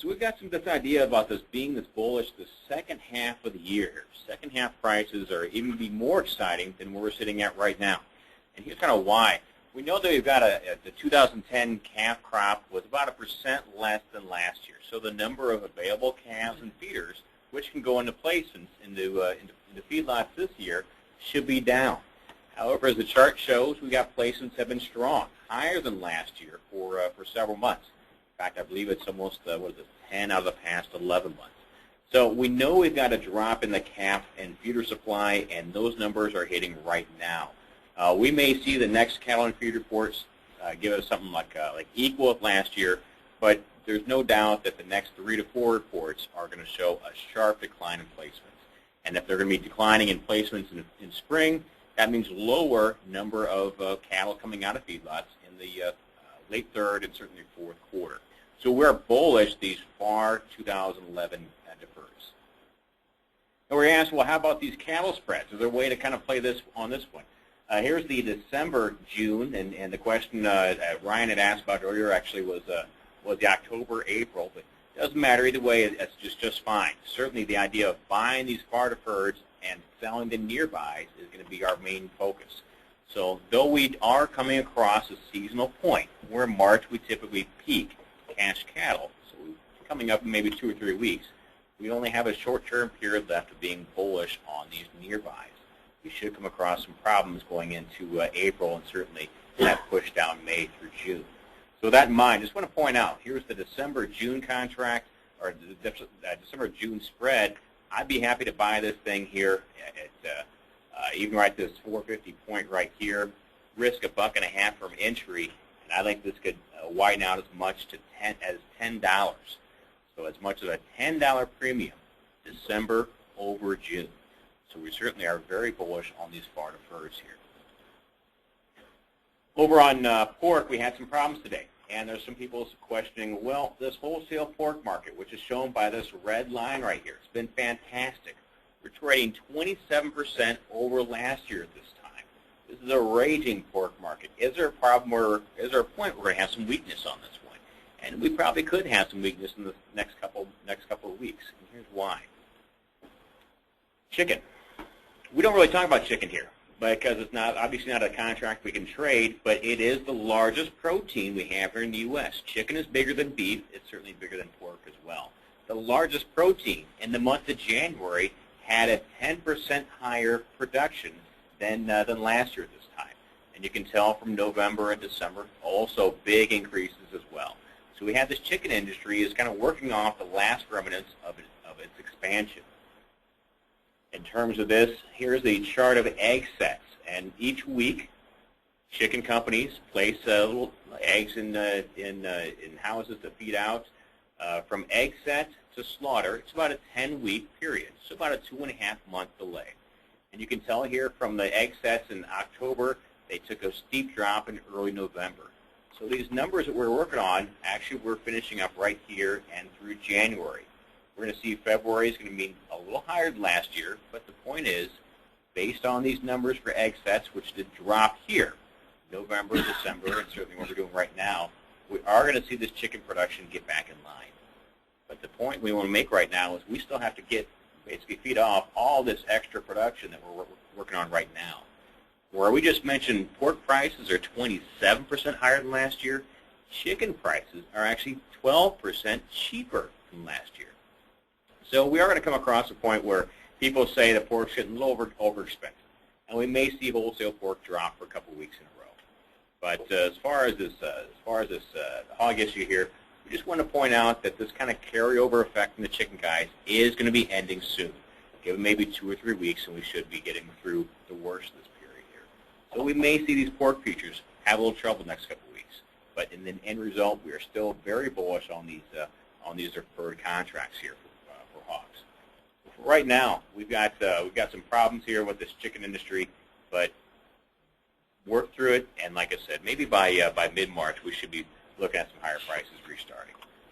So we've got this idea about this being this bullish the second half of the year. Second half prices are even be more exciting than where we're sitting at right now. And here's kind of why. We know that we've got the 2010 calf crop was about 1% less than last year. So the number of available calves and feeders, which can go into placements into feedlots this year, should be down. However, as the chart shows, we got placements have been strong, higher than last year for several months. In fact, I believe it's almost 10 out of the past 11 months. So we know we've got a drop in the calf and feeder supply, and those numbers are hitting right now. We may see the next cattle and feed reports give us something like equal with last year, but there's no doubt that the next 3 to 4 reports are going to show a sharp decline in placements. And if they're going to be declining in placements in spring, that means lower number of cattle coming out of feedlots in the late third and certainly fourth quarter. So we're bullish these far 2011 defers. And we're asked, well, how about these cattle spreads? Is there a way to kind of play this on this one? Here's the December, June, and the question Ryan had asked about earlier actually was the October, April, but it doesn't matter either way. It's just fine. Certainly, the idea of buying these far defers and selling the nearby is going to be our main focus. So, though we are coming across a seasonal point where in March we typically peak cash cattle, so we're coming up in maybe 2 or 3 weeks, we only have a short-term period left of being bullish on these nearbys. We should come across some problems going into April and certainly that push down May through June. So that in mind, just want to point out, here's the December-June contract, or the December-June spread. I'd be happy to buy this thing here at even right this 450 point right here, risk $1.50 from entry, and I think this could widen out as much as $10. So as much as a $10 premium, December over June. So we certainly are very bullish on these far defers here. Over on pork, we had some problems today. And there's some people questioning, well, this wholesale pork market, which is shown by this red line right here, it's been fantastic. We're trading 27% over last year at this time. This is a raging pork market. Is there a problem or is there a point where we're going to have some weakness on this one? And we probably could have some weakness in the next couple of weeks. And here's why. Chicken. We don't really talk about chicken here because it's not obviously not a contract we can trade, but it is the largest protein we have here in the U.S. Chicken is bigger than beef. It's certainly bigger than pork as well. The largest protein in the month of January had a 10% higher production than last year at this time. And you can tell from November and December, also big increases as well. So we have this chicken industry is kind of working off the last remnants of its expansion. In terms of this, here's the chart of egg sets. And each week, chicken companies place little eggs in houses to feed out. From egg set to slaughter, it's about a 10-week period, so about a 2.5-month delay. And you can tell here from the egg sets in October, they took a steep drop in early November. So these numbers that we're working on, actually we're finishing up right here and through January. We're going to see February is going to be a little higher than last year, but the point is, based on these numbers for egg sets, which did drop here, November, December, and certainly what we're doing right now, we are going to see this chicken production get back in line. But the point we want to make right now is we still have to basically feed off all this extra production that we're working on right now. Where we just mentioned pork prices are 27% higher than last year, chicken prices are actually 12% cheaper than last year. So we are going to come across a point where people say that pork's getting a little overexpensive, and we may see wholesale pork drop for a couple of weeks in a row. But as far as this hog issue here, we just want to point out that this kind of carryover effect from the chicken guys is going to be ending soon. Give it maybe 2 or 3 weeks, and we should be getting through the worst of this period here. So we may see these pork futures have a little trouble the next couple of weeks. But in the end result, we are still very bullish on these deferred contracts here for hogs. Right now, we've got some problems here with this chicken industry, but work through it, and like I said, maybe by mid-March we should be looking at some higher prices restarting.